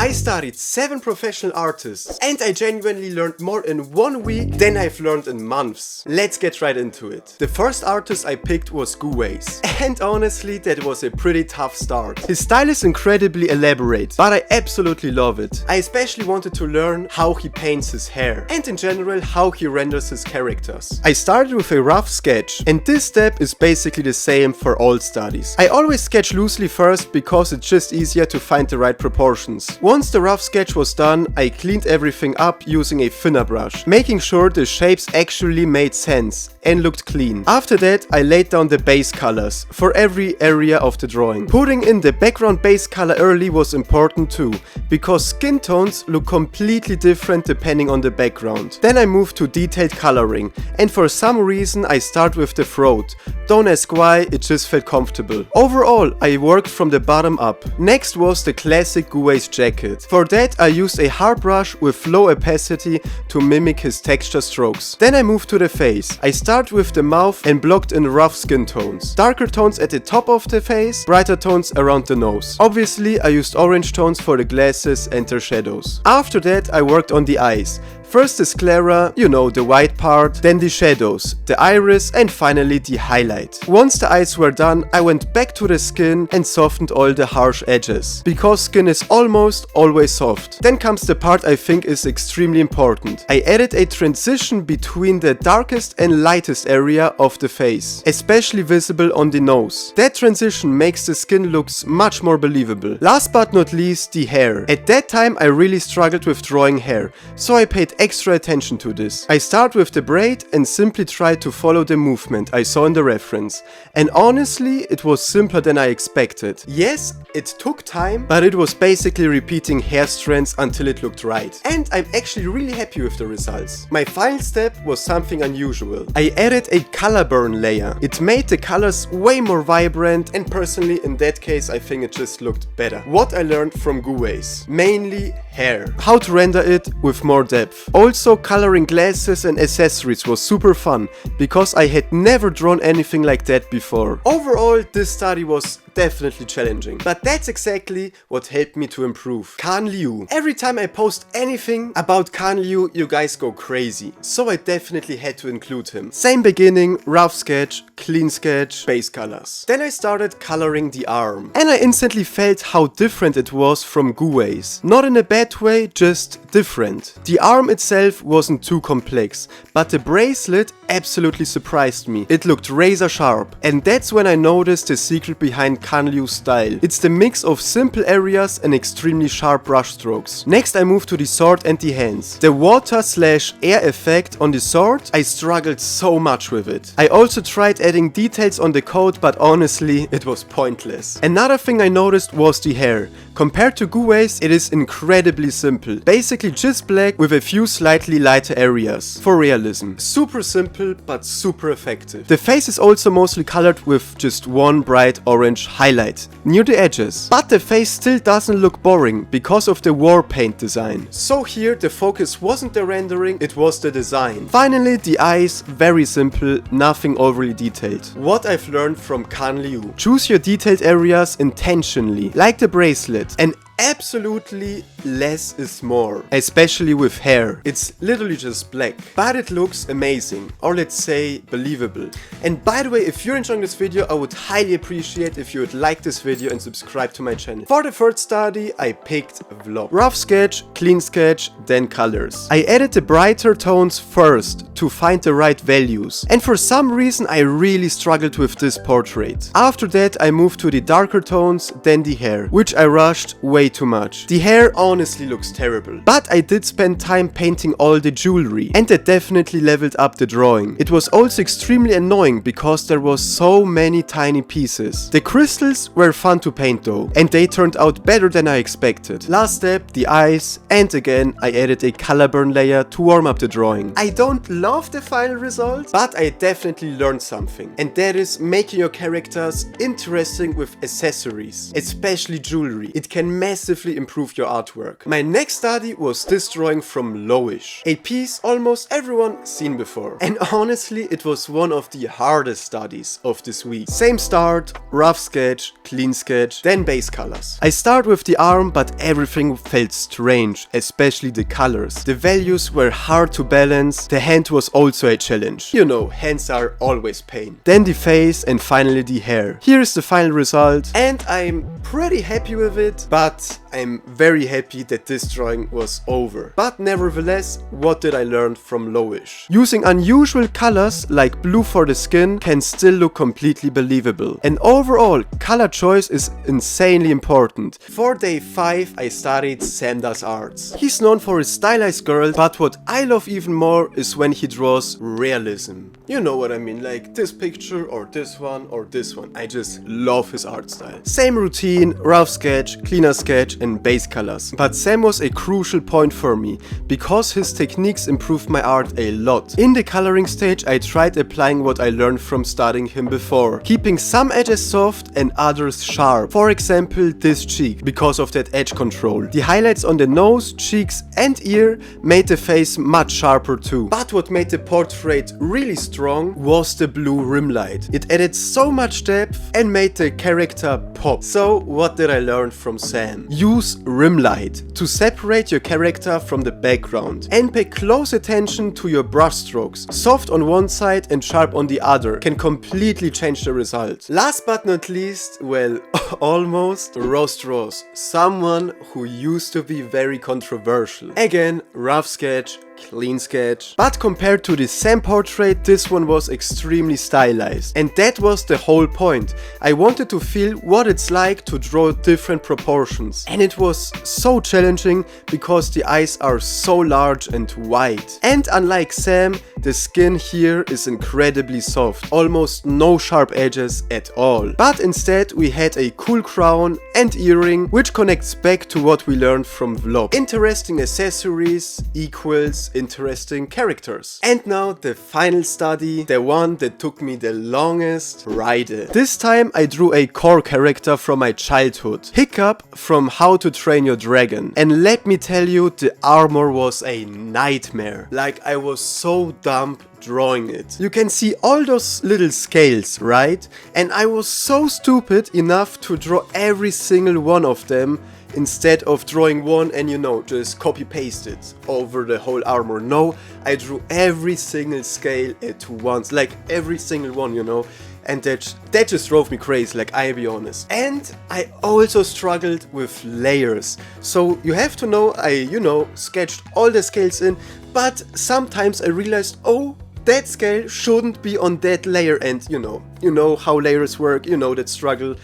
I studied 7 professional artists and I genuinely learned more in 1 week than I've learned in months. Let's get right into it. The first artist I picked was Guways, and honestly that was a pretty tough start. His style is incredibly elaborate, but I absolutely love it. I especially wanted to learn how he paints his hair and in general how he renders his characters. I started with a rough sketch, and this step is basically the same for all studies. I always sketch loosely first because it's just easier to find the right proportions. Once the rough sketch was done, I cleaned everything up using a thinner brush, making sure the shapes actually made sense and looked clean. After that, I laid down the base colors for every area of the drawing. Putting in the background base color early was important too, because skin tones look completely different depending on the background. Then I moved to detailed coloring, and for some reason I start with the throat. Don't ask why, it just felt comfortable. Overall, I worked from the bottom up. Next was the classic Guways jacket. For that I used a hard brush with low opacity to mimic his texture strokes. Then I moved to the face. I started with the mouth and blocked in rough skin tones. Darker tones at the top of the face, brighter tones around the nose. Obviously I used orange tones for the glasses and their shadows. After that I worked on the eyes. First the sclera, you know, the white part, then the shadows, the iris, and finally the highlight. Once the eyes were done, I went back to the skin and softened all the harsh edges, because skin is almost always soft. Then comes the part I think is extremely important. I added a transition between the darkest and lightest area of the face, especially visible on the nose. That transition makes the skin looks much more believable. Last but not least, the hair. At that time I really struggled with drawing hair, so I paid extra attention to this. I start with the braid and simply try to follow the movement I saw in the reference. And honestly, it was simpler than I expected. Yes, it took time, but it was basically repeating hair strands until it looked right. And I'm actually really happy with the results. My final step was something unusual. I added a color burn layer. It made the colors way more vibrant, and personally in that case I think it just looked better. What I learned from Guways: mainly hair. How to render it with more depth. Also, coloring glasses and accessories was super fun, because I had never drawn anything like that before. Overall, this study was definitely challenging, but that's exactly what helped me to improve. Can Liu. Every time I post anything about Can Liu, you guys go crazy, so I definitely had to include him. Same beginning, rough sketch, clean sketch, base colors. Then I started coloring the arm, and I instantly felt how different it was from Guways. Not in a bad way, just different. The arm itself wasn't too complex, but the bracelet absolutely surprised me. It looked razor sharp, and that's when I noticed the secret behind Can Liu's style. It's the mix of simple areas and extremely sharp brush strokes. Next I moved to the sword and the hands. The water/air effect on the sword, I struggled so much with it. I also tried adding details on the coat, but honestly it was pointless. Another thing I noticed was the hair. Compared to Guways, it is incredibly simple. Basically just black with a few slightly lighter areas. For realism. Super simple but super effective. The face is also mostly colored with just one bright orange highlight near the edges. But the face still doesn't look boring because of the war paint design. So here the focus wasn't the rendering, it was the design. Finally the eyes, very simple, nothing overly detailed. What I've learned from Can Liu: choose your detailed areas intentionally, like the bracelet, and absolutely less is more, especially with hair. It's literally just black, but it looks amazing, or let's say believable. And by the way, if you're enjoying this video, I would highly appreciate if you would like this video and subscribe to my channel. For the third study, I picked vlog. Rough sketch, clean sketch, then colors. I added the brighter tones first to find the right values, and for some reason I really struggled with this portrait. After that I moved to the darker tones, then the hair, which I rushed way too much. The hair honestly looks terrible, but I did spend time painting all the jewelry, and that definitely leveled up the drawing. It was also extremely annoying because there was so many tiny pieces. The crystals were fun to paint though, and they turned out better than I expected. Last step, the eyes, and again I added a color burn layer to warm up the drawing. I don't love the final result, but I definitely learned something, and that is making your characters interesting with accessories, especially jewelry. It can massively improve your artwork. My next study was this drawing from Lowish, a piece almost everyone seen before. And honestly, it was one of the hardest studies of this week. Same start, rough sketch, clean sketch, then base colors. I start with the arm, but everything felt strange, especially the colors. The values were hard to balance, the hand was also a challenge. You know, hands are always pain. Then the face and finally the hair. Here is the final result and I'm pretty happy with it, but I'm very happy that this drawing was over. But nevertheless, what did I learn from Lowish? Using unusual colors like blue for the skin can still look completely believable. And overall, color choice is insanely important. For day 5, I studied Sam Does Arts. He's known for his stylized girls, but what I love even more is when he draws realism. You know what I mean, like this picture or this one or this one. I just love his art style. Same routine, rough sketch, cleaner sketch and base colors. But Sam was a crucial point for me, because his techniques improved my art a lot. In the coloring stage, I tried applying what I learned from studying him before, keeping some edges soft and others sharp. For example, this cheek, because of that edge control. The highlights on the nose, cheeks and ear made the face much sharper too. But what made the portrait really strong was the blue rim light. It added so much depth and made the character pop. So what did I learn from Sam? Use rim light to separate your character from the background and pay close attention to your brush strokes. Soft on one side and sharp on the other can completely change the result. Last but not least, well, almost, Roast Rose, someone who used to be very controversial. Again, rough sketch, clean sketch. But compared to the Sam portrait, this one was extremely stylized. And that was the whole point. I wanted to feel what it's like to draw different proportions. And it was so challenging because the eyes are so large and wide. And unlike Sam, the skin here is incredibly soft. Almost no sharp edges at all. But instead we had a cool crown and earring, which connects back to what we learned from Vlog. Interesting accessories equals interesting characters. And now the final study, the one that took me the longest, Raphael. This time I drew a core character from my childhood, Hiccup from How to Train Your Dragon. And let me tell you, the armor was a nightmare. Like, I was so dumb drawing it. You can see all those little scales, right? And I was so stupid enough to draw every single one of them instead of drawing one and, you know, just copy paste it over the whole armor. No, I drew every single scale at once, like every single one, you know. And that just drove me crazy, like, I'll be honest. And I also struggled with layers. So you have to know, I, you know, sketched all the scales in, but sometimes I realized, oh, that scale shouldn't be on that layer, and you know how layers work, you know that struggle.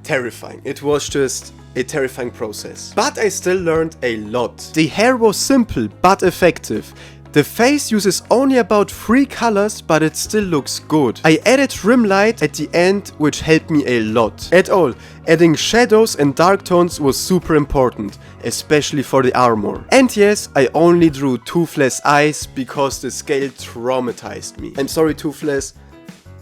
Terrifying. It was just a terrifying process. But I still learned a lot. The hair was simple but effective. The face uses only about 3 colors, but it still looks good. I added rim light at the end, which helped me a lot. At all, adding shadows and dark tones was super important, especially for the armor. And yes, I only drew Toothless eyes because the scale traumatized me. I'm sorry, Toothless.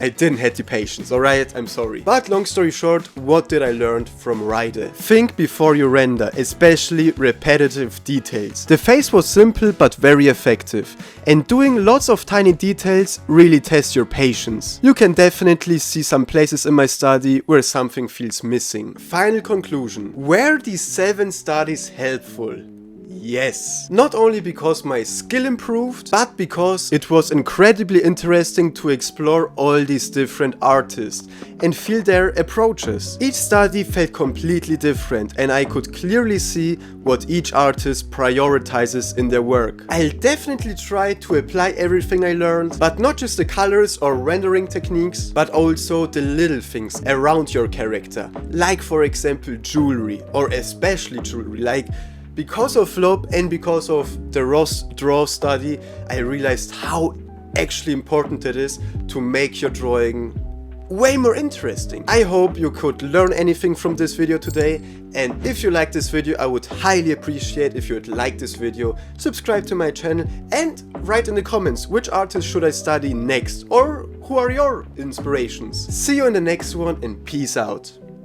I didn't have the patience, alright? I'm sorry. But long story short, what did I learn from Raphael? Think before you render, especially repetitive details. The face was simple but very effective. And doing lots of tiny details really tests your patience. You can definitely see some places in my study where something feels missing. Final conclusion. Were these 7 studies helpful? Yes. Not only because my skill improved, but because it was incredibly interesting to explore all these different artists and feel their approaches. Each study felt completely different and I could clearly see what each artist prioritizes in their work. I'll definitely try to apply everything I learned, but not just the colors or rendering techniques, but also the little things around your character. Like for example jewelry, or especially jewelry, like because of Vlog and because of the Roast Draw study, I realized how actually important it is to make your drawing way more interesting. I hope you could learn anything from this video today, and if you like this video, I would highly appreciate if you would like this video, subscribe to my channel and write in the comments which artist should I study next, or who are your inspirations. See you in the next one and peace out.